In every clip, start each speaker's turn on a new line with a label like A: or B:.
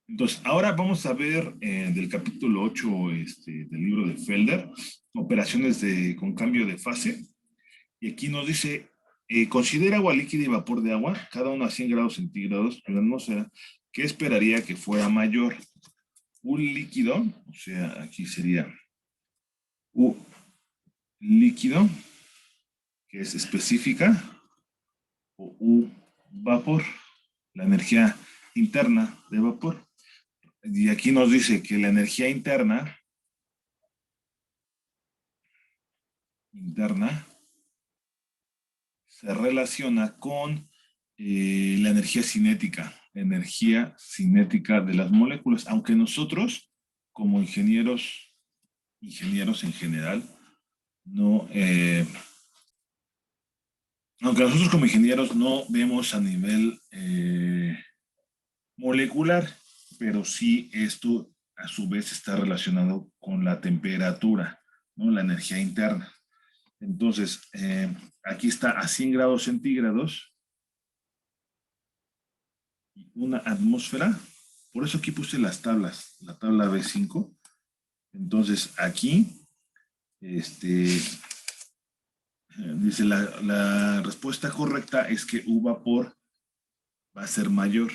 A: Entonces, ahora vamos a ver del capítulo 8 del libro de Felder, operaciones con cambio de fase. Y aquí nos dice, considera agua líquida y vapor de agua, cada uno a 100 grados centígrados en la atmósfera. ¿Qué esperaría que fuera mayor? Un líquido, o sea, aquí sería U líquido, que es específica, o U vapor, la energía interna de vapor. Y aquí nos dice que la energía interna se relaciona con la energía cinética de las moléculas, aunque nosotros, como ingenieros en general, no, aunque nosotros como ingenieros no vemos a nivel molecular, pero sí esto a su vez está relacionado con la temperatura, ¿no? La energía interna. Entonces, aquí está a 100 grados centígrados y una atmósfera. Por eso aquí puse las tablas, la tabla B5. Entonces, aquí, dice la respuesta correcta es que U vapor va a ser mayor.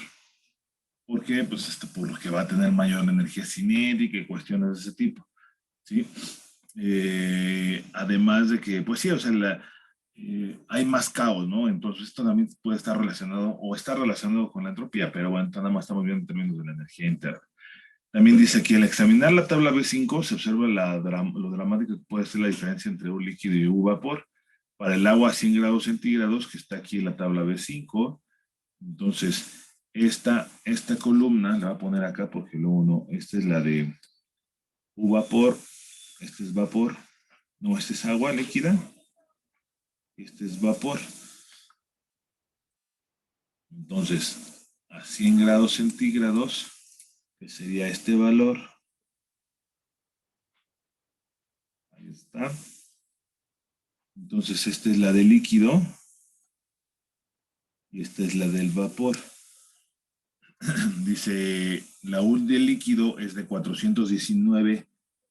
A: ¿Por qué? Pues porque va a tener mayor energía cinética y cuestiones de ese tipo. ¿Sí? Además de que, pues sí, o sea, hay más caos, ¿no? Entonces esto también puede estar relacionado o está relacionado con la entropía, pero bueno, nada más estamos viendo en términos de la energía interna. También dice que al examinar la tabla B5 se observa lo dramático que puede ser la diferencia entre un líquido y un vapor. Para el agua a 100 grados centígrados, que está aquí en la tabla B5, entonces esta columna la voy a poner acá porque luego no, esta es la de U vapor, este es vapor, no, este es agua líquida, este es vapor. Entonces, a 100 grados centígrados, que sería este valor, ahí está. Entonces, esta es la de líquido y esta es la del vapor. Dice, la U del líquido es de 419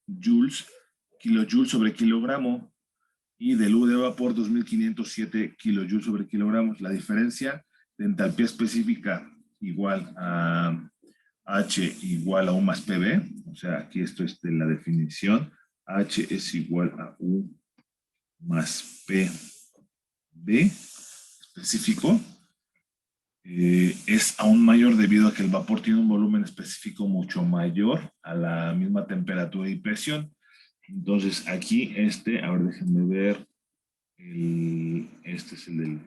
A: joules, kilojoules sobre kilogramo, y del U de vapor 2507 kilojoules sobre kilogramos. La diferencia de entalpía específica igual a H igual a U más PB, o sea, aquí esto es de la definición, H es igual a U más PB específico, es aún mayor debido a que el vapor tiene un volumen específico mucho mayor a la misma temperatura y presión. Entonces aquí a ver, déjenme ver, este es el del,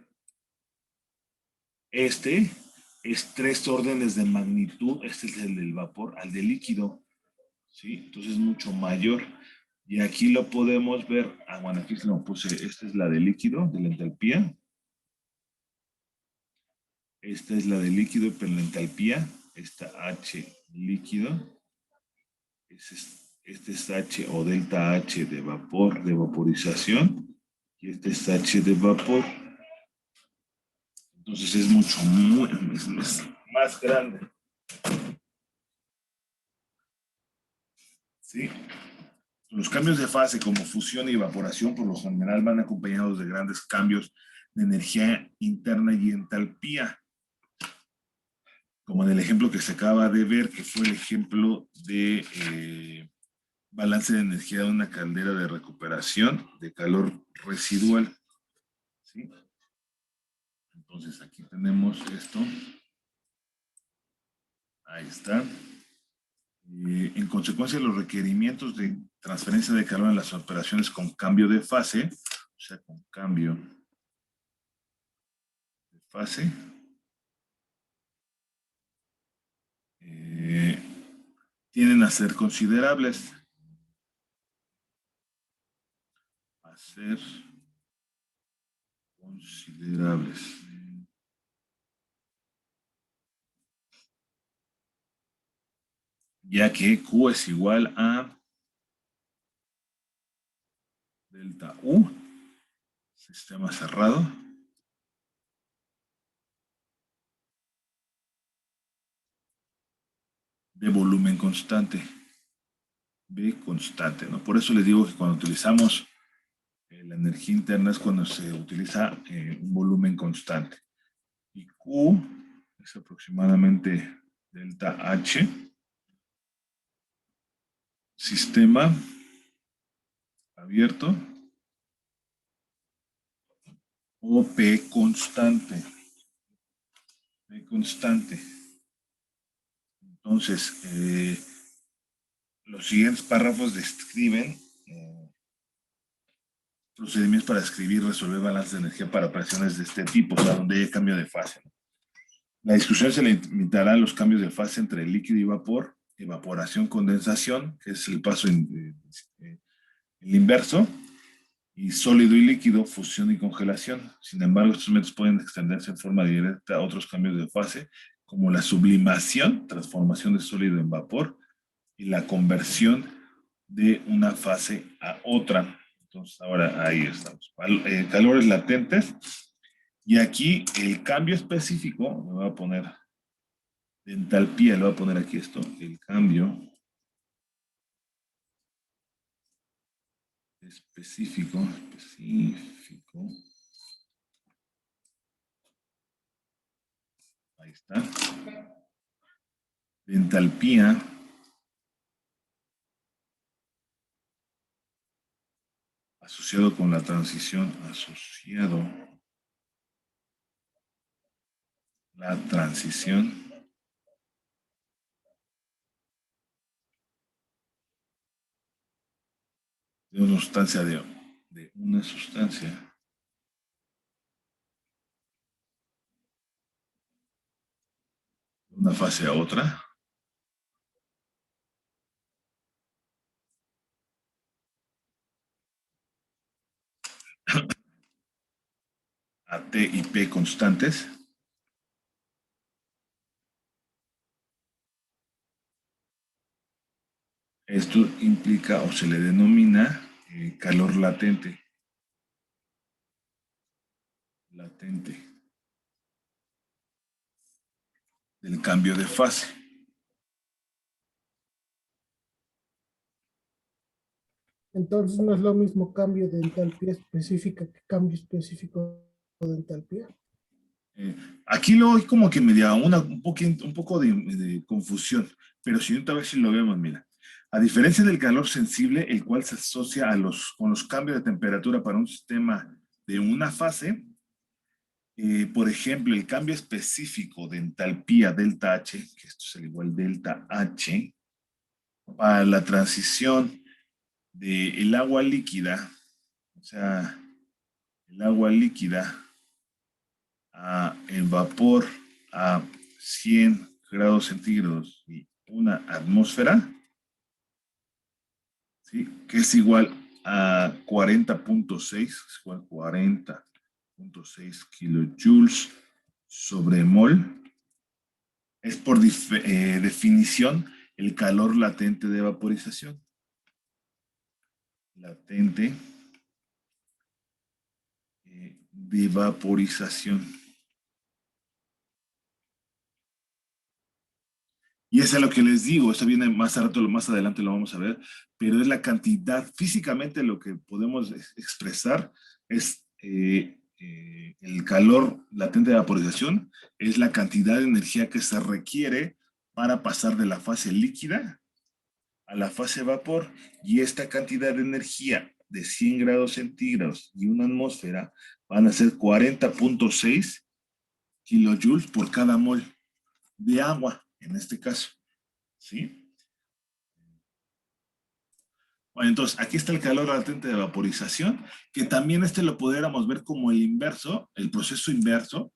A: este es 3 órdenes de magnitud, este es el del vapor al del líquido, ¿sí? Entonces es mucho mayor. Y aquí lo podemos ver, bueno, aquí se lo puse, esta es la de líquido, de la entalpía. Esta es la de líquido, pero la entalpía, esta H líquido, este es H o delta H de vapor, de vaporización, y este es H de vapor. Entonces es es más grande. ¿Sí? Los cambios de fase como fusión y evaporación por lo general van acompañados de grandes cambios de energía interna y entalpía, como en el ejemplo que se acaba de ver, que fue el ejemplo de balance de energía de una caldera de recuperación de calor residual. ¿Sí? Entonces aquí tenemos esto. Ahí está. En consecuencia, los requerimientos de transferencia de calor en las operaciones con cambio de fase, o sea, con cambio de fase, eh, tienden a ser considerables. A ser considerables. Ya que Q es igual a delta U, sistema cerrado, de volumen constante. V constante, ¿no? Por eso les digo que cuando utilizamos la energía interna es cuando se utiliza un volumen constante. Y Q es aproximadamente delta H, sistema abierto, o P constante. P constante. Entonces, los siguientes párrafos describen procedimientos para escribir y resolver balances de energía para operaciones de este tipo, o sea, donde hay cambio de fase. La discusión se limitará a los cambios de fase entre líquido y vapor, evaporación, condensación, que es el paso el inverso, y sólido y líquido, fusión y congelación. Sin embargo, estos métodos pueden extenderse en forma directa a otros cambios de fase, como la sublimación, transformación de sólido en vapor, y la conversión de una fase a otra. Entonces, ahora ahí estamos. Calores latentes. Y aquí el cambio específico, me voy a poner de entalpía, le voy a poner aquí esto, el cambio específico, ahí está, de entalpía asociado con la transición, la transición de una sustancia de una sustancia de una fase a otra, a T y P constantes. Esto implica o se le denomina calor latente. Del cambio de fase.
B: Entonces no es lo mismo cambio de entalpía específica que cambio específico de entalpía.
A: Aquí luego hay como que me da un poco de confusión, pero si otra vez si lo vemos, mira. A diferencia del calor sensible, el cual se asocia con los cambios de temperatura para un sistema de una fase, por ejemplo, el cambio específico de entalpía delta H, que esto es el igual delta H, para la transición del agua líquida, o sea, el agua líquida a el vapor a 100 grados centígrados y una atmósfera, ¿sí? Que es igual a 40.6 kilojoules sobre mol. Es por definición el calor latente de vaporización. Latente de vaporización. Y eso es lo que les digo, esto viene más a rato, más adelante lo vamos a ver, pero es la cantidad, físicamente lo que podemos expresar es el calor latente de vaporización, es la cantidad de energía que se requiere para pasar de la fase líquida a la fase vapor, y esta cantidad de energía de 100 grados centígrados y una atmósfera van a ser 40.6 kilojoules por cada mol de agua, en este caso. ¿Sí? Bueno, entonces aquí está el calor latente de vaporización, que también lo pudiéramos ver como el inverso, el proceso inverso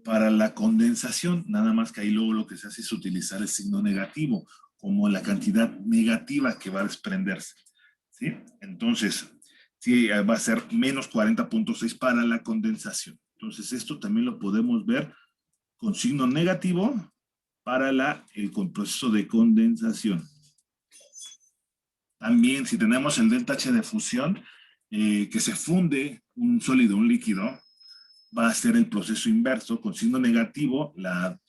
A: para la condensación, nada más que ahí luego lo que se hace es utilizar el signo negativo, como la cantidad negativa que va a desprenderse. ¿Sí? Entonces, sí, va a ser menos 40.6 para la condensación. Entonces, esto también lo podemos ver con signo negativo para el proceso de condensación. También, si tenemos el delta H de fusión, que se funde un sólido, un líquido, va a ser el proceso inverso, con signo negativo, la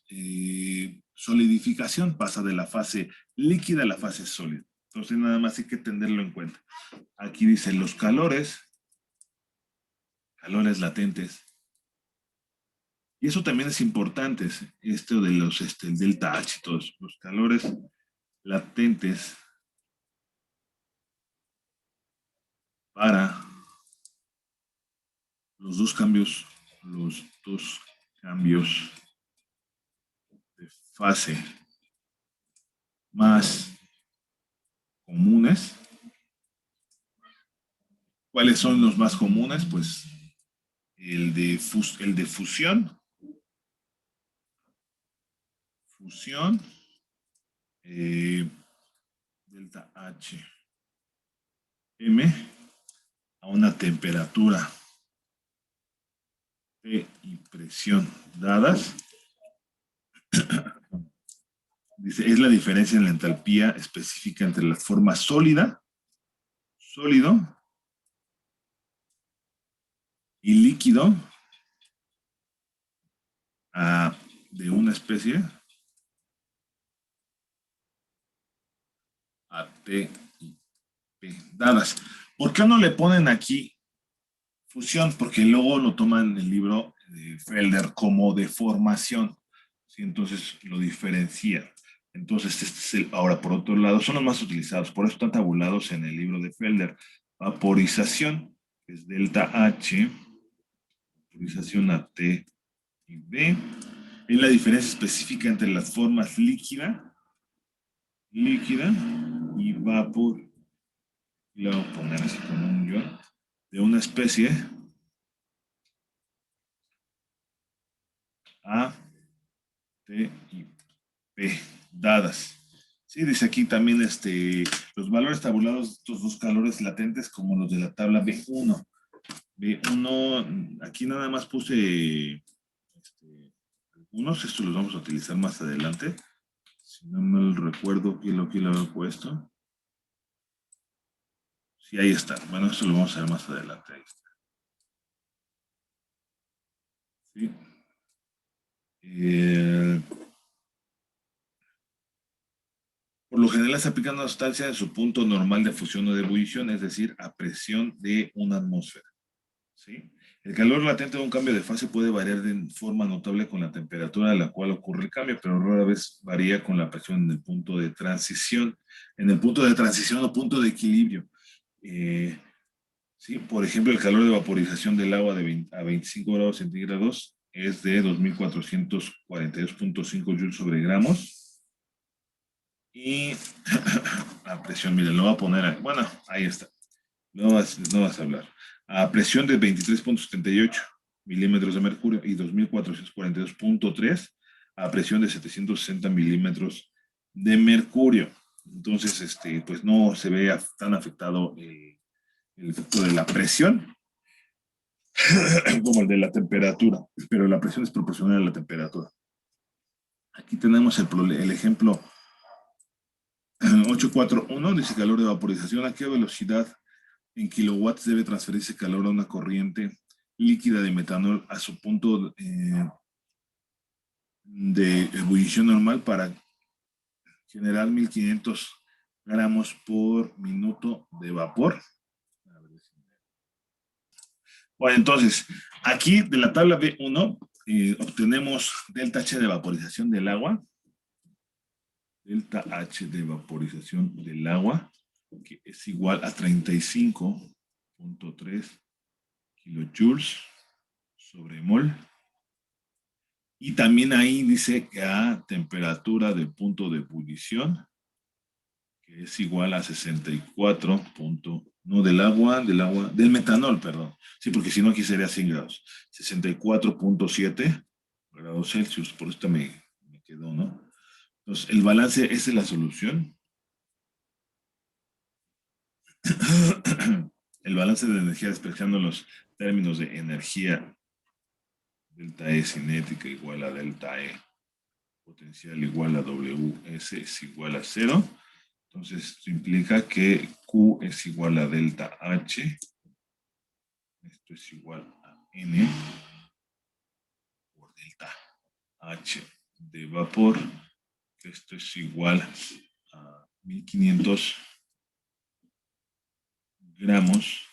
A: solidificación, pasa de la fase líquida a la fase sólida. Entonces nada más hay que tenerlo en cuenta. Aquí dice los calores latentes. Y eso también es importante, esto de los, el delta H y todos los calores latentes para los dos cambios de fase más comunes. ¿Cuáles son los más comunes? Pues el de fusión, delta H, M, a una temperatura T y presión dadas. Dice, es la diferencia en la entalpía específica entre la forma sólido, y líquido de una especie a T y P dadas. ¿Por qué no le ponen aquí fusión? Porque luego lo toman en el libro de Felder como deformación. ¿Sí? Entonces lo diferencian. Entonces, este es ahora, por otro lado, son los más utilizados. Por eso están tabulados en el libro de Felder. Vaporización, que es delta H, vaporización a T y B. Es la diferencia específica entre las formas líquida y vapor. Y luego poner así como un guión de una especie A, T y P dadas. Sí, dice aquí también los valores tabulados de estos dos calores latentes como los de la tabla B1. B1, aquí nada más puse algunos, estos los vamos a utilizar más adelante. Si no me recuerdo quién lo he puesto. Sí, ahí está. Bueno, esto lo vamos a ver más adelante. Ahí está. ¿Sí? Por lo general se aplica una sustancia en su punto normal de fusión o de ebullición, es decir, a presión de una atmósfera. ¿Sí? El calor latente de un cambio de fase puede variar de forma notable con la temperatura a la cual ocurre el cambio, pero rara vez varía con la presión en el punto de transición. En el punto de transición o punto de equilibrio. Sí, por ejemplo, el calor de vaporización del agua a 25 grados centígrados es de 2442.5 joules sobre gramos. Y la presión, miren, lo voy a poner ahí. Bueno, ahí está. No vas a hablar. A presión de 23.78 milímetros de mercurio y 2442.3 a presión de 760 milímetros de mercurio. Entonces, pues no se ve tan afectado el efecto de la presión como el de la temperatura, pero la presión es proporcional a la temperatura. Aquí tenemos el ejemplo 841, dice calor de vaporización. ¿A qué velocidad en kilowatts debe transferirse calor a una corriente líquida de metanol a su punto de ebullición normal para generar 1500 gramos por minuto de vapor? Bueno, entonces, aquí de la tabla B1 obtenemos delta H de vaporización del agua. Delta H de vaporización del agua, que es igual a 35.3 kilojoules sobre mol. Y también ahí dice que a temperatura de punto de ebullición, que es igual a 64. No, del metanol, perdón. Sí, porque si no aquí sería 100 grados. 64.7 grados Celsius, por esto me quedó, ¿no? Entonces, el balance, esa es la solución. El balance de energía despejando los términos de energía delta E cinética igual a delta E potencial igual a WS es igual a 0. Entonces esto implica que Q es igual a delta H. Esto es igual a N por delta H de vapor que esto es igual a 1500 gramos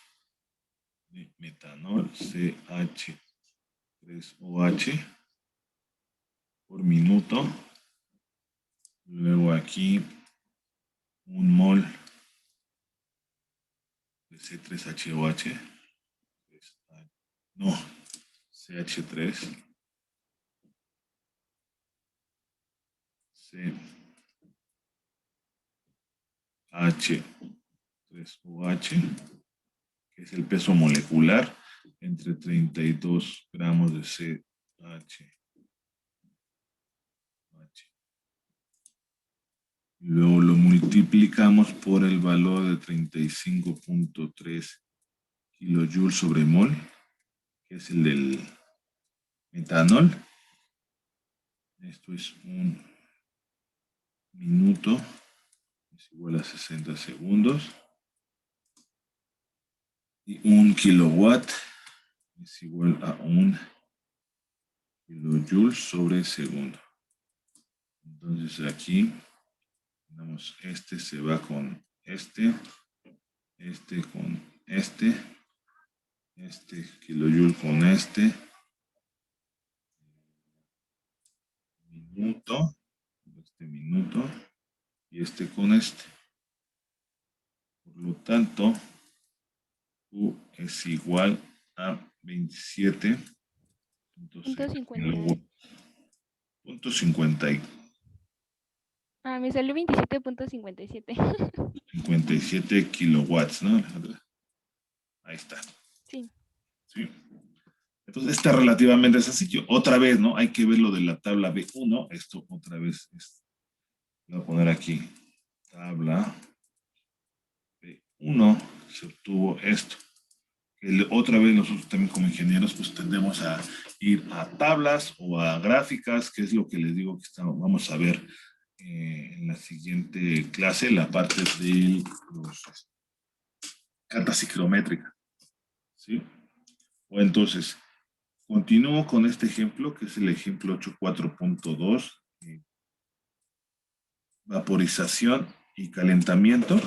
A: de metanol CH3OH por minuto. Luego aquí un mol de C3HOH. No, CH3. CH3OH, que es el peso molecular, entre 32 gramos de CH. Luego lo multiplicamos por el valor de 35.3 kilojoules sobre mol, que es el del metanol. Esto es un minuto, es igual a 60 segundos. Y un kilowatt es igual a 1 kilojoules sobre segundo. Entonces aquí tenemos este se va con este con este kilojoule con este minuto y este con este. Por lo tanto, Q es igual a 27.50.
C: Me salió 27.57.
A: 57 kilowatts, ¿no, Alejandra? Ahí está.
C: Sí.
A: Sí. Entonces, está relativamente sencillo. Otra vez, ¿no? Hay que ver lo de la tabla B1. Esto otra vez es. Voy a poner aquí. Tabla B1. Se obtuvo esto. Otra vez nosotros también como ingenieros pues tendemos a ir a tablas o a gráficas, que es lo que les digo que vamos a ver en la siguiente clase, la parte de los carta ciclométrica. ¿Sí? O entonces, continúo con este ejemplo, que es el ejemplo 8.4.2, vaporización y calentamiento.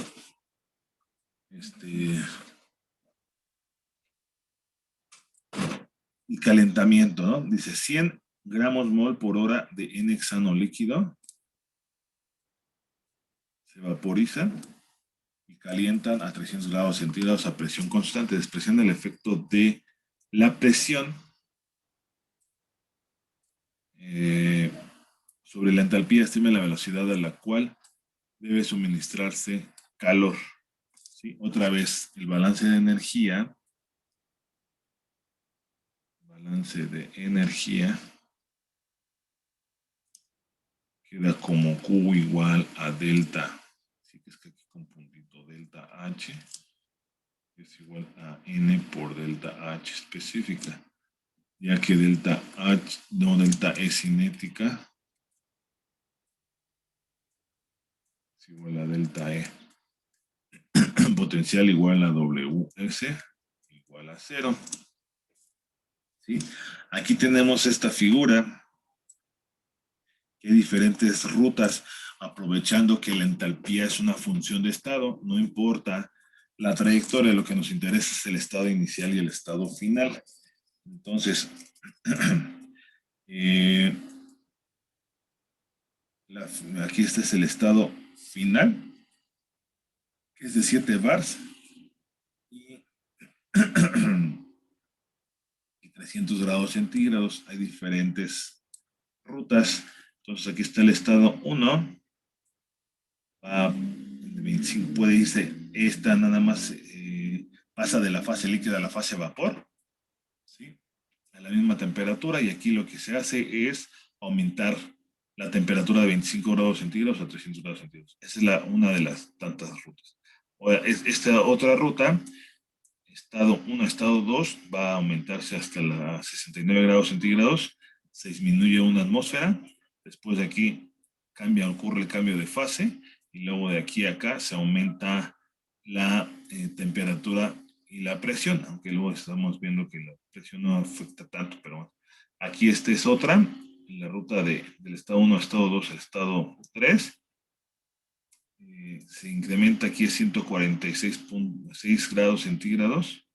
A: Y calentamiento, ¿no? Dice 100 gramos mol por hora de N-hexano líquido se vaporizan y calientan a 300 grados centígrados a presión constante. Despreciando el efecto de la presión sobre la entalpía, estima la velocidad a la cual debe suministrarse calor. ¿Sí? Otra vez, el balance de energía. Queda como Q igual a delta. Así que es que aquí con puntito delta H es igual a N por delta H específica. Ya que delta E cinética es igual a delta E. Potencial igual a WS igual a 0. ¿Sí? Aquí tenemos esta figura que hay diferentes rutas, aprovechando que la entalpía es una función de estado, no importa la trayectoria, lo que nos interesa es el estado inicial y el estado final. Entonces, aquí este es el estado final, que es de 7 bars y 300 grados centígrados. Hay diferentes rutas. Entonces aquí está el estado 1. Puede irse, esta nada más pasa de la fase líquida a la fase vapor, ¿sí? A la misma temperatura, y aquí lo que se hace es aumentar la temperatura de 25 grados centígrados a 300 grados centígrados. Esa es una de las tantas rutas. Esta otra ruta, estado 1, estado 2, va a aumentarse hasta los 69 grados centígrados, se disminuye una atmósfera, después de aquí ocurre el cambio de fase, y luego de aquí a acá se aumenta la temperatura y la presión, aunque luego estamos viendo que la presión no afecta tanto, pero bueno. Aquí esta es otra, en la ruta del estado 1 al estado 2 al estado 3, se incrementa aquí a 146.6 grados centígrados.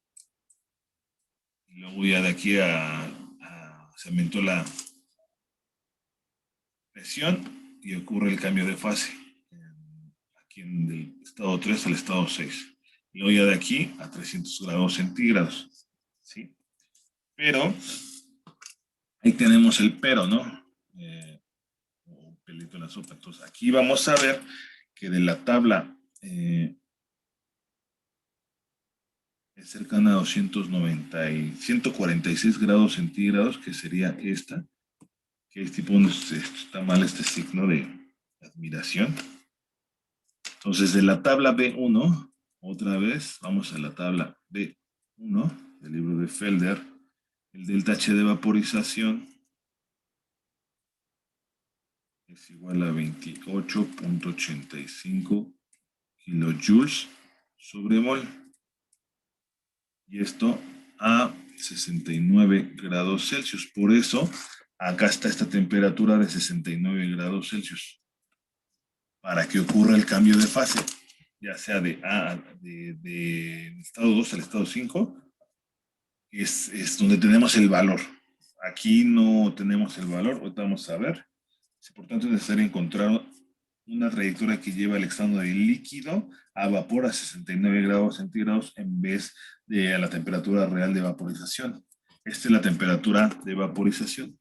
A: Y luego ya de aquí se aumentó la presión y ocurre el cambio de fase. Aquí en el estado 3 al estado 6. Y luego ya de aquí a 300 grados centígrados. ¿Sí? Pero, ahí tenemos el pero, ¿no? Un pelito en la sopa. Entonces, aquí vamos a ver que de la tabla es cercana a 146 grados centígrados, que sería esta, que es tipo donde está mal este signo de admiración. Entonces, de la tabla B1, otra vez, vamos a la tabla B1 del libro de Felder, el delta H de vaporización es igual a 28.85 kilojoules sobre mol. Y esto a 69 grados Celsius. Por eso, acá está esta temperatura de 69 grados Celsius. Para que ocurra el cambio de fase, ya sea de estado 2 al estado 5, es donde tenemos el valor. Aquí no tenemos el valor, ahorita vamos a ver. Por tanto, es necesario encontrar una trayectoria que lleva el estado de líquido a vapor a 69 grados centígrados en vez de a la temperatura real de vaporización. Esta es la temperatura de vaporización.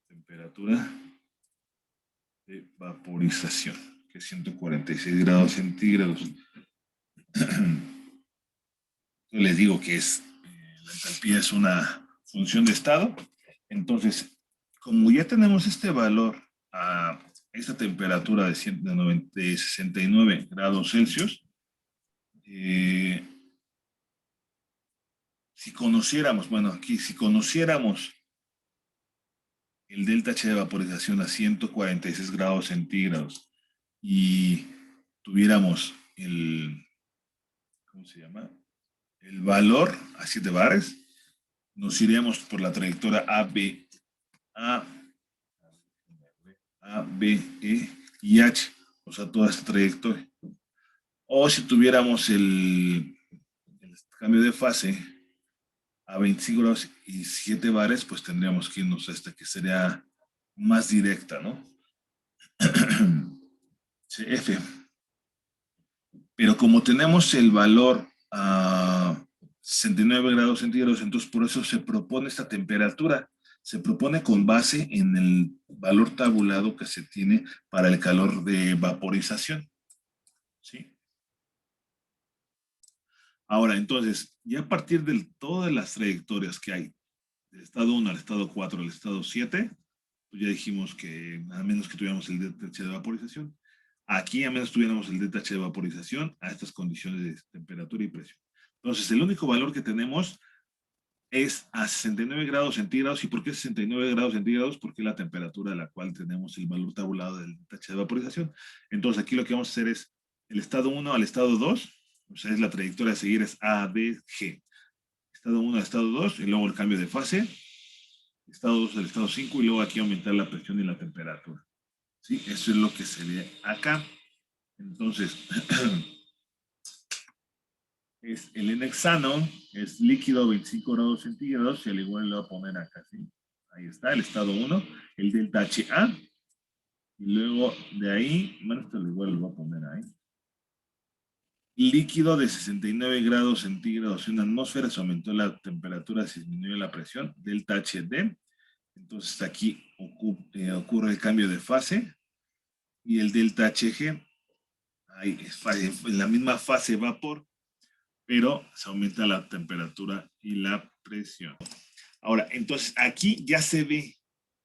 A: Temperatura de vaporización, que es 146 grados centígrados. Yo les digo que la entalpía es una función de estado. Entonces, como ya tenemos este valor a esta temperatura de 69 grados Celsius, si conociéramos, bueno, aquí, si conociéramos el delta H de vaporización a 146 grados centígrados y tuviéramos ¿cómo se llama? El valor a 7 bares, nos iríamos por la trayectoria A, B, E y H, o sea, toda esta trayectoria. O si tuviéramos el cambio de fase a 25 grados y 7 bares, pues tendríamos que irnos a esta que sería más directa, ¿no? F. Pero como tenemos el valor a 69 grados centígrados, entonces por eso se propone esta temperatura. Se propone con base en el valor tabulado que se tiene para el calor de vaporización. ¿Sí? Ahora, entonces, ya a partir de todas las trayectorias que hay, del estado 1 al estado 4 al estado 7, pues ya dijimos que a menos que tuviéramos el DTH de vaporización, aquí a menos tuviéramos el DTH de vaporización a estas condiciones de temperatura y presión. Entonces, el único valor que tenemos es a 69 grados centígrados. ¿Y por qué 69 grados centígrados? Porque es la temperatura a la cual tenemos el valor tabulado del DTH de vaporización. Entonces, aquí lo que vamos a hacer es el estado 1 al estado 2, o sea, es la trayectoria a seguir es A, B, G. Estado 1 al estado 2 y luego el cambio de fase. Estado 2 al estado 5 y luego aquí aumentar la presión y la temperatura. ¿Sí? Eso es lo que se ve acá. Entonces, es el enhexano, es líquido 25 grados centígrados y al igual lo voy a poner acá. ¿Sí? Ahí está, el estado 1, el delta HA. Y luego de ahí, bueno, esto al igual lo voy a poner ahí. Líquido de 69 grados centígrados en atmósfera, se aumentó la temperatura, se disminuyó la presión, delta HD. Entonces aquí ocurre el cambio de fase y el delta HG, ahí es en la misma fase vapor, pero se aumenta la temperatura y la presión. Ahora, entonces aquí ya se ve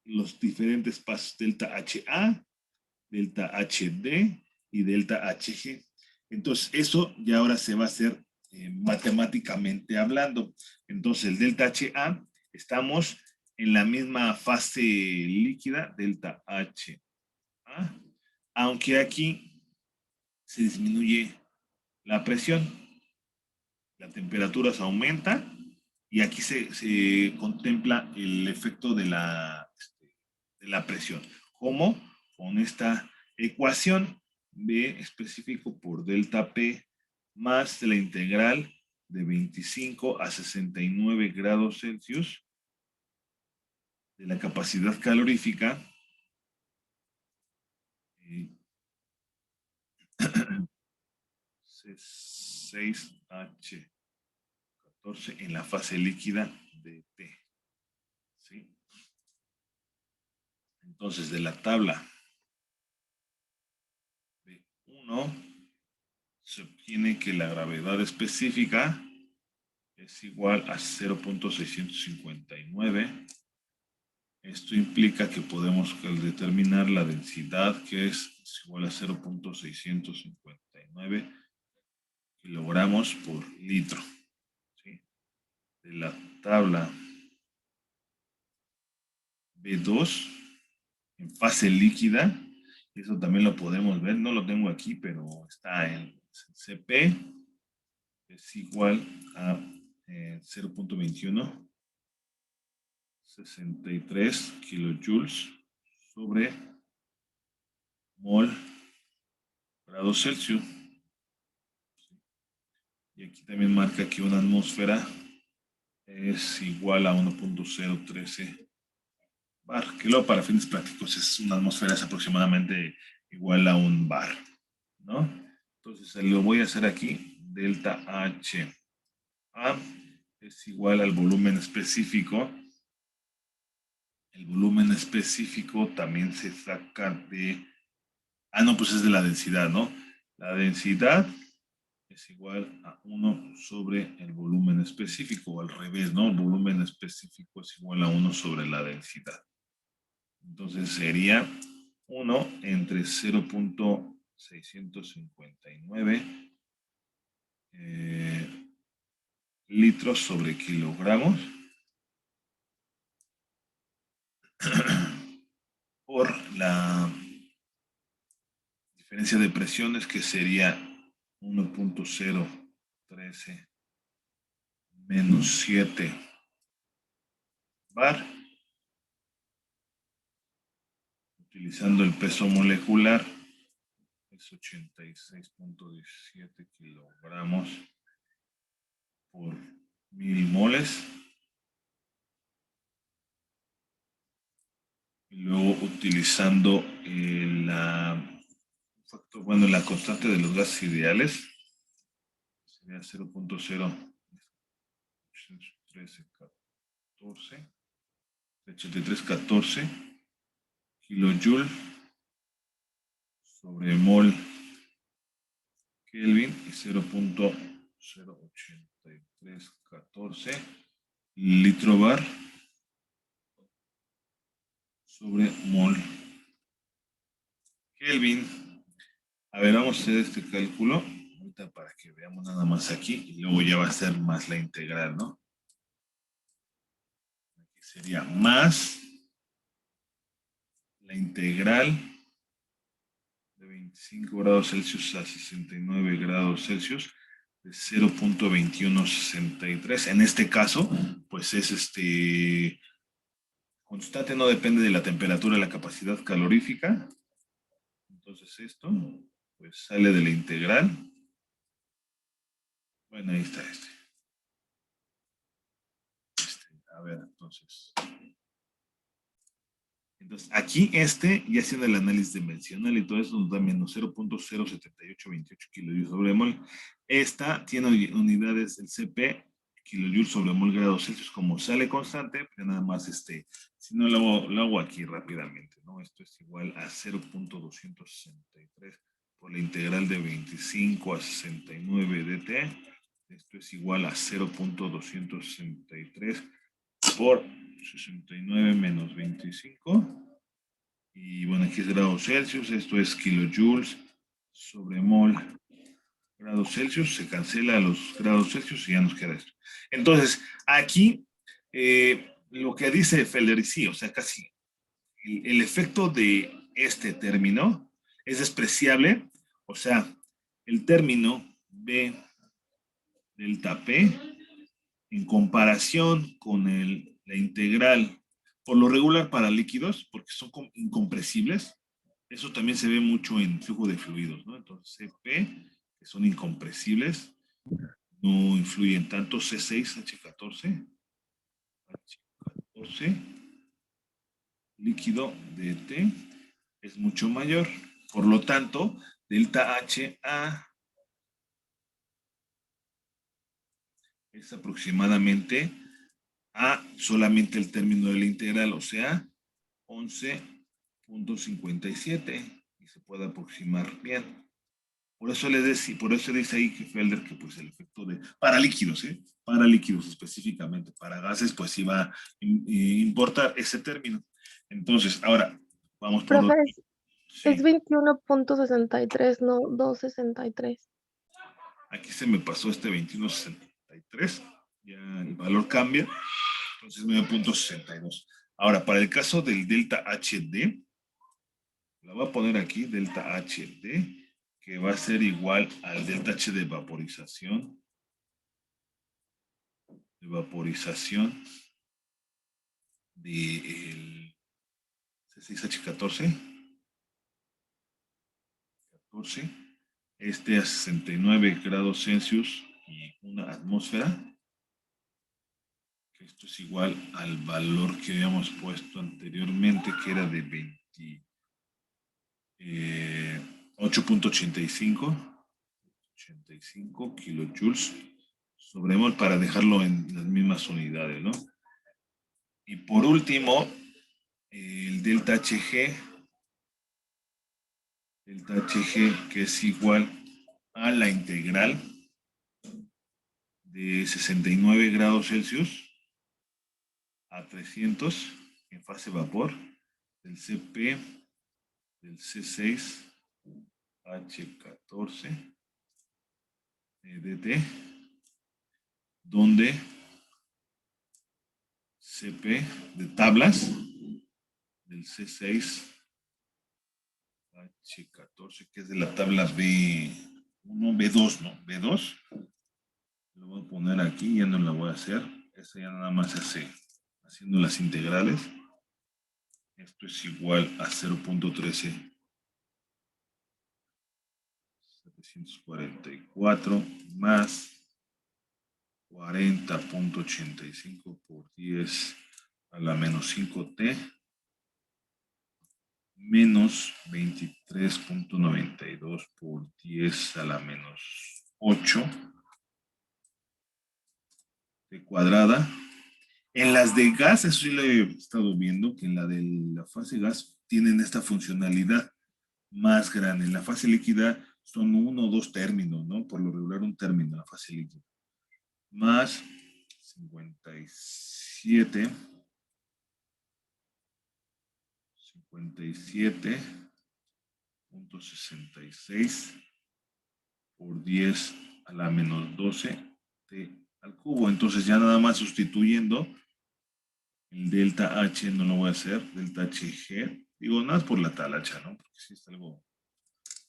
A: los diferentes pasos, delta HA, delta HD y delta HG. Entonces, eso ya ahora se va a hacer matemáticamente hablando. Entonces, el delta HA, estamos en la misma fase líquida, delta HA, aunque aquí se disminuye la presión, la temperatura se aumenta y aquí se contempla el efecto de la presión. ¿Cómo? Con esta ecuación B específico por delta P más la integral de 25 a 69 grados Celsius de la capacidad calorífica 6H14 en la fase líquida de T. ¿Sí? Entonces, de la tabla B1 se obtiene que la gravedad específica es igual a 0.659. Esto implica que podemos determinar la densidad, que es igual a 0.659 kilogramos por litro. ¿Sí? De la tabla B2, en fase líquida, eso también lo podemos ver, no lo tengo aquí, pero está en CP, es igual a 0.21, 63 kilojoules sobre mol grados Celsius. Y aquí también marca que una atmósfera es igual a 1.013 bar, que luego para fines prácticos es una atmósfera es aproximadamente igual a un bar, ¿no? Entonces lo voy a hacer aquí, delta H A es igual al volumen específico. El volumen específico también se saca de... Ah, no, pues es de la densidad, ¿no? La densidad es igual a 1 sobre el volumen específico, o al revés, ¿no? El volumen específico es igual a 1 sobre la densidad. Entonces sería 1 entre 0.659 litros sobre kilogramos por la diferencia de presiones, que sería 1.013 menos 7 bar, utilizando el peso molecular, es 86.17 kilogramos por 1000 moles. Y luego utilizando la constante de los gases ideales, sería 0.08314 kilojoule sobre mol Kelvin y 0.08314 litro bar sobre mol Kelvin. A ver, vamos a hacer este cálculo ahorita para que veamos nada más aquí y luego ya va a ser más la integral, ¿no? Aquí sería más la integral de 25 grados Celsius a 69 grados Celsius de 0.2163. En este caso, pues es constante, no depende de la temperatura, la capacidad calorífica. Entonces esto, pues sale de la integral. Bueno, ahí está a ver, entonces aquí ya haciendo el análisis dimensional y todo eso nos da menos 0.07828 kilojoules sobre mol. Esta tiene unidades, el CP, kilojoules sobre mol grados Celsius, como sale constante, pues nada más si no lo hago aquí rápidamente, ¿no? Esto es igual a 0.263 por la integral de 25 a 69 dt. Esto es igual a 0.263 por 69 menos 25. Y bueno, aquí es grados Celsius. Esto es kilojoules sobre mol grados Celsius. Se cancela los grados Celsius y ya nos queda esto. Entonces, aquí lo que dice Federici, o sea, casi el efecto de este término es despreciable. O sea, el término B delta P en comparación con la integral, por lo regular para líquidos, porque son incompresibles, eso también se ve mucho en flujo de fluidos, ¿no? Entonces, CP, que son incompresibles, no influyen tanto. C6, H14, líquido DT es mucho mayor. Por lo tanto, delta HA es aproximadamente a solamente el término de la integral, o sea, 11.57, y se puede aproximar bien. Por eso dice ahí que Felder que pues el efecto para líquidos, ¿eh? Para líquidos específicamente, para gases pues iba a importar ese término. Entonces, ahora vamos por
D: Profe,
A: otro.
D: es
A: Sí,
D: 21.63, no 2.63.
A: aquí se me pasó este 21.63, ya el valor cambia, entonces 9.62. Ahora, para el caso del delta HD, la voy a poner aquí, delta HD, que va a ser igual al delta H de vaporización. Del C6H14. Este a 69 grados Celsius y una atmósfera. Esto es igual al valor que habíamos puesto anteriormente, que era de 8.85 kilojoules sobre mol, para dejarlo en las mismas unidades, ¿no? Y por último, el delta HG, que es igual a la integral de 69 grados Celsius a 300 en fase vapor del CP del C6H14 DT, donde CP de tablas del C6H14, que es de la tabla B2, ¿no? B2. Lo voy a poner aquí, ya no la voy a hacer. Esta ya nada más se hace haciendo las integrales. Esto es igual a 0.13 744 más 40.85 por 10 a la menos 5t menos 23.92 por 10 a la menos 8 t cuadrada. En las de gas, eso sí lo he estado viendo, que en la de la fase gas tienen esta funcionalidad más grande. En la fase líquida son 1 o 2 términos, ¿no? Por lo regular un término en la fase líquida. Más 57.66 por 10 a la menos 12 t al cubo. Entonces ya nada más sustituyendo el delta H, no lo voy a hacer, delta HG, digo nada más por la talacha, ¿no? Porque si es algo,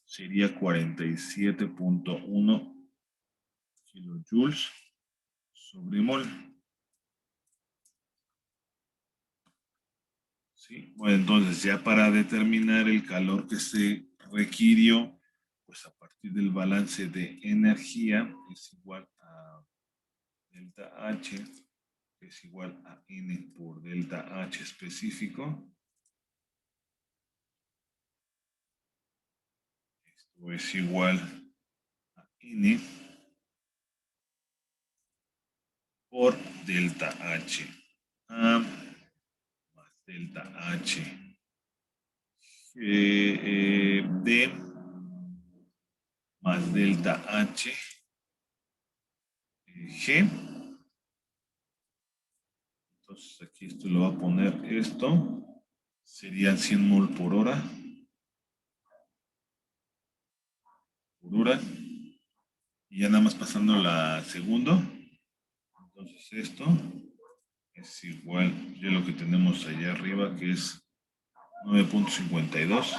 A: sería 47.1 kilojoules sobre mol. ¿Sí? Bueno, entonces ya para determinar el calor que se requirió, pues a partir del balance de energía es igual a delta H, que es igual a N por delta H específico. Esto es igual a N por delta H. A más delta H. D más delta H. G. Entonces aquí esto lo va a poner esto. Serían 100 mol por hora. Y ya nada más pasando la segunda. Entonces esto es igual ya lo que tenemos allá arriba, que es 9.52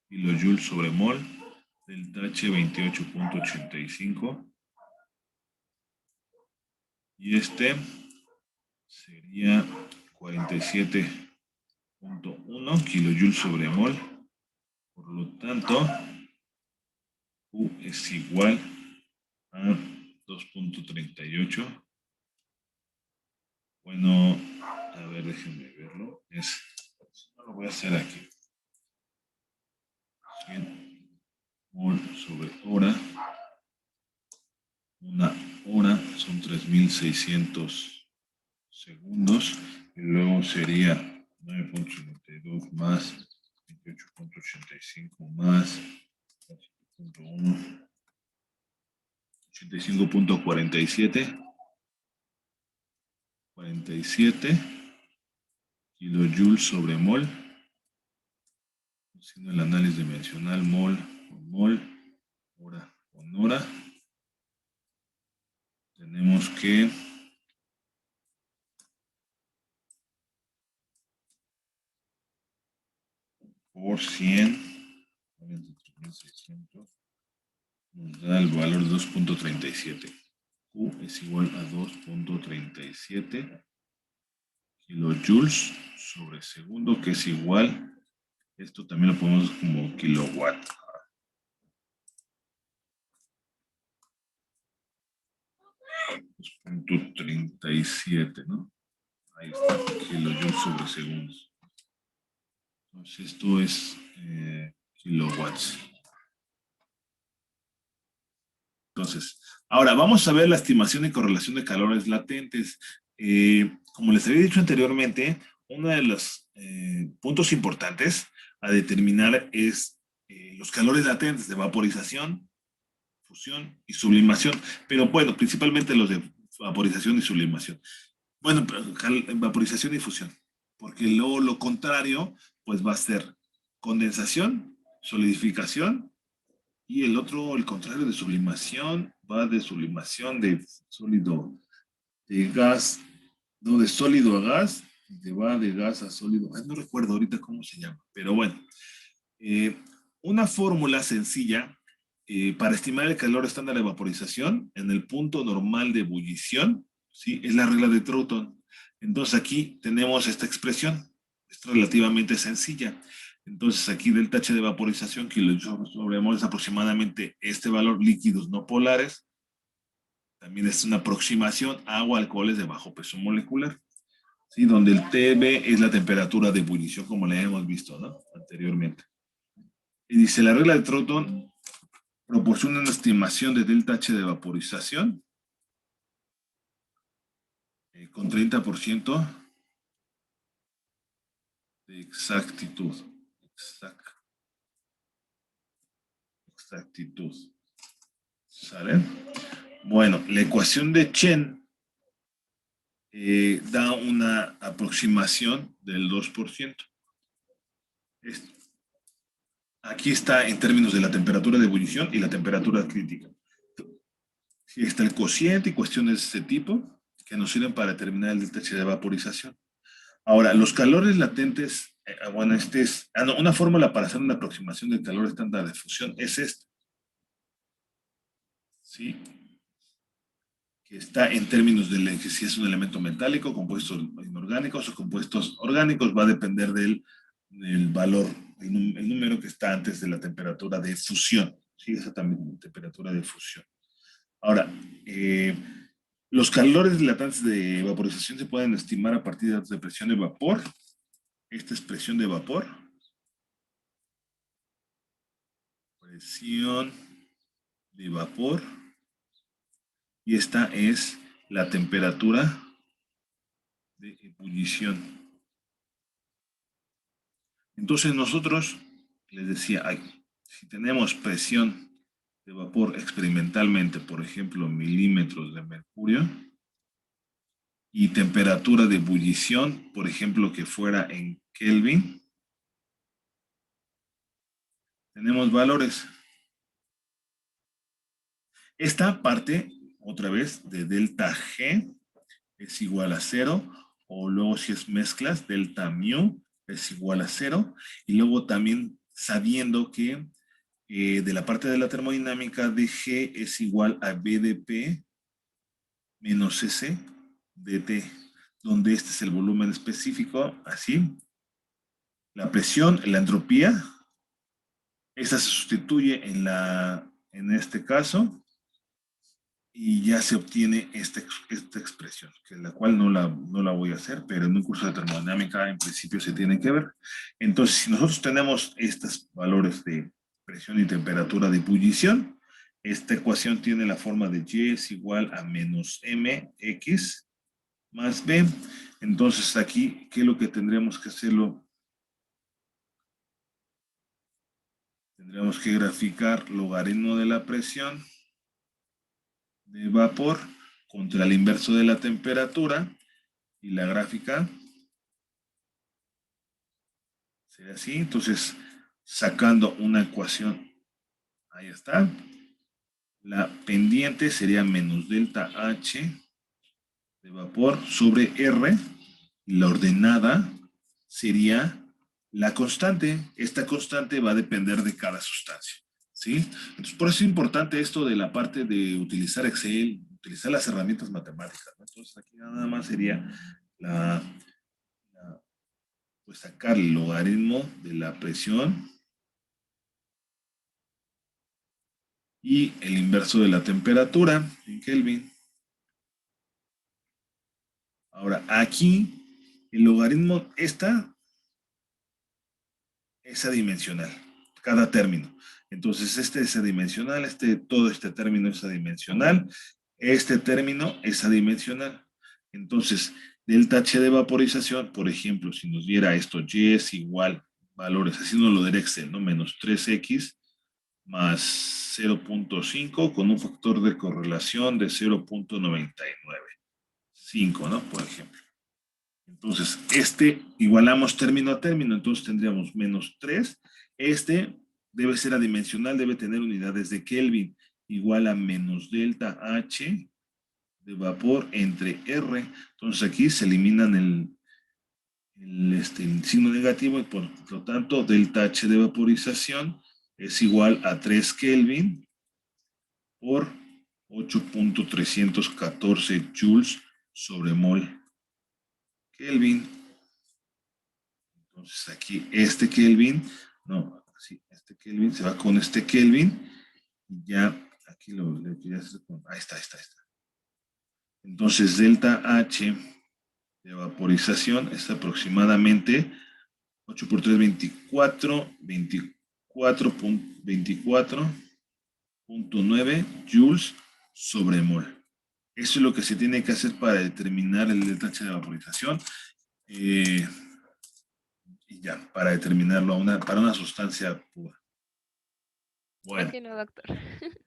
A: kilojoules sobre mol, delta H 28.85 Y este sería 47.1 kilojoules sobre mol. Por lo tanto, Q es igual a 2.38. Bueno, a ver, déjenme verlo. No lo voy a hacer aquí. 100 mol sobre hora. Una hora son 3.600 segundos. Y luego sería 9.52 más 28.85 más 85.1, 85.47. 47 kilojoules sobre mol. Haciendo el análisis dimensional mol con mol, hora con hora. Tenemos que por 100 nos da el valor de 2.37. Q es igual a 2.37 kilojoules sobre segundo, que es igual, esto también lo ponemos como kilowatt. .37, ¿no? Ahí está, kilojoules sobre segundos. Entonces esto es kilowatts. Entonces, ahora vamos a ver la estimación y correlación de calores latentes. Como les había dicho anteriormente, uno de los puntos importantes a determinar es los calores latentes de vaporización, fusión y sublimación. Pero bueno, principalmente los de vaporización y sublimación. Bueno, vaporización y fusión. Porque luego lo contrario, pues va a ser condensación, solidificación. Y el otro, el contrario de sublimación, va de sublimación de sólido, de gas, no, de sólido a gas, va de gas a sólido. No recuerdo ahorita cómo se llama, pero bueno. Una fórmula sencilla para estimar el calor estándar de vaporización en el punto normal de ebullición, ¿sí? Es la regla de Troughton. Entonces aquí tenemos esta expresión, es relativamente sencilla. Entonces aquí delta H de vaporización, kilojoules sobre mol, es aproximadamente este valor, líquidos no polares. También es una aproximación a agua, alcoholes de bajo peso molecular, ¿sí? Donde el TB es la temperatura de ebullición, como le hemos visto, ¿no? Anteriormente. Y dice, la regla de Troughton proporciona una estimación de delta H de vaporización con 30% de exactitud. Exactitud. ¿Sale? Bueno, la ecuación de Chen da una aproximación del 2%. Aquí está en términos de la temperatura de ebullición y la temperatura crítica. Aquí está el cociente y cuestiones de este tipo que nos sirven para determinar el delta H de vaporización. Ahora, los calores latentes, bueno, una fórmula para hacer una aproximación del calor estándar de fusión es esta. ¿Sí? Que está en términos de que si es un elemento metálico, compuestos inorgánicos o compuestos orgánicos, va a depender del valor, el número que está antes de la temperatura de fusión. Sí, esa también temperatura de fusión. Ahora, los calores latentes de vaporización se pueden estimar a partir de datos de presión de vapor. Esta es presión de vapor. Presión de vapor. Y esta es la temperatura de ebullición. Entonces nosotros, les decía, si tenemos presión de vapor experimentalmente, por ejemplo, milímetros de mercurio, y temperatura de ebullición, por ejemplo, que fuera en Kelvin, tenemos valores. Esta parte, otra vez, de delta G es igual a 0, o luego si es mezclas, delta mu es igual a 0, y luego también sabiendo que de la parte de la termodinámica de G es igual a B de P menos S dt, donde este es el volumen específico, así. La presión, la entropía, esta se sustituye en este caso y ya se obtiene esta expresión, que la cual no la voy a hacer, pero en un curso de termodinámica en principio se tienen que ver. Entonces, si nosotros tenemos estos valores de presión y temperatura de ebullición, esta ecuación tiene la forma de Y es igual a menos mx más b. Entonces aquí, ¿qué es lo que tendríamos que hacerlo? Tendríamos que graficar logaritmo de la presión de vapor contra el inverso de la temperatura, y la gráfica sería así. Entonces, sacando una ecuación, ahí está. La pendiente sería menos delta H de vapor sobre R, y la ordenada sería la constante. Esta constante va a depender de cada sustancia, ¿sí? Entonces, por eso es importante esto de la parte de utilizar Excel, utilizar las herramientas matemáticas, ¿no? Entonces, aquí nada más sería pues sacar el logaritmo de la presión y el inverso de la temperatura en Kelvin. Ahora, aquí el logaritmo es adimensional, cada término. Entonces, este es adimensional, todo este término es adimensional, este término es adimensional. Entonces, delta H de vaporización, por ejemplo, si nos diera esto, Y es igual, valores, haciéndolo de Excel, ¿no? Menos 3x más 0.5 con un factor de correlación de 0.995, ¿no? Por ejemplo. Entonces, igualamos término a término, entonces tendríamos menos 3. Debe ser adimensional, debe tener unidades de Kelvin, igual a menos delta H de vapor entre R. Entonces aquí se eliminan el signo negativo y por lo tanto delta H de vaporización es igual a 3 Kelvin por 8.314 joules sobre mol Kelvin. Entonces aquí este Kelvin se va con este Kelvin y ya aquí ahí está. Entonces delta H de vaporización es aproximadamente 8 por 3, 24.9 joules sobre mol. Eso es lo que se tiene que hacer para determinar el delta H de vaporización. Y ya, para determinarlo para una sustancia pura. Bueno.
C: Continúa, doctor.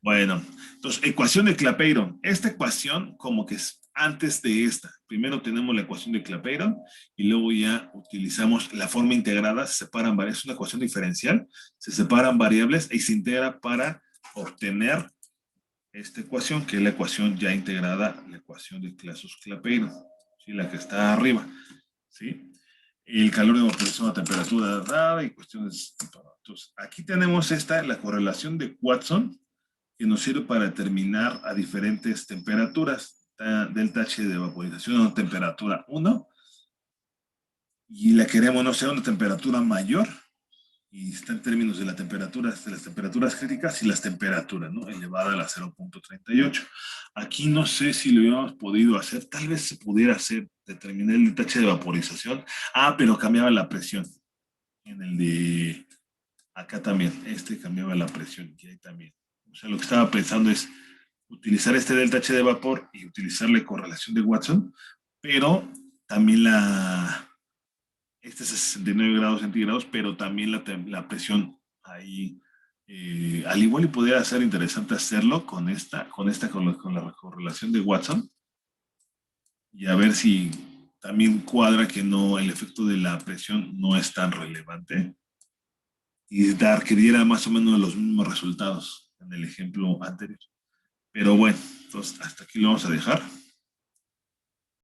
A: Bueno, entonces, ecuación de Clapeyron. Esta ecuación como que es antes de esta. Primero tenemos la ecuación de Clapeyron y luego ya utilizamos la forma integrada. Se separan variables, es una ecuación diferencial. Se separan variables y se integra para obtener esta ecuación, que es la ecuación ya integrada, la ecuación de Clapeyron, ¿sí? La que está arriba, ¿sí? El calor de vaporización a temperatura dada y cuestiones. Entonces, aquí tenemos la correlación de Watson, que nos sirve para determinar a diferentes temperaturas. Delta H de vaporización a temperatura 1, y la queremos, no sé, una temperatura mayor, y está en términos de las temperaturas críticas y las temperaturas, ¿no? Elevada a la 0.38. Aquí no sé si lo hubiéramos podido hacer, tal vez se pudiera hacer, determinar el delta H de vaporización. Pero cambiaba la presión. En el de acá también, cambiaba la presión, y ahí también. O sea, lo que estaba pensando es utilizar este delta H de vapor y utilizar la correlación de Watson, pero también este es a 69 grados centígrados, pero también la presión ahí, al igual y podría ser interesante hacerlo con la correlación de Watson, y a ver si también cuadra que el efecto de la presión no es tan relevante, y que diera más o menos los mismos resultados en el ejemplo anterior. Pero bueno, entonces hasta aquí lo vamos a dejar.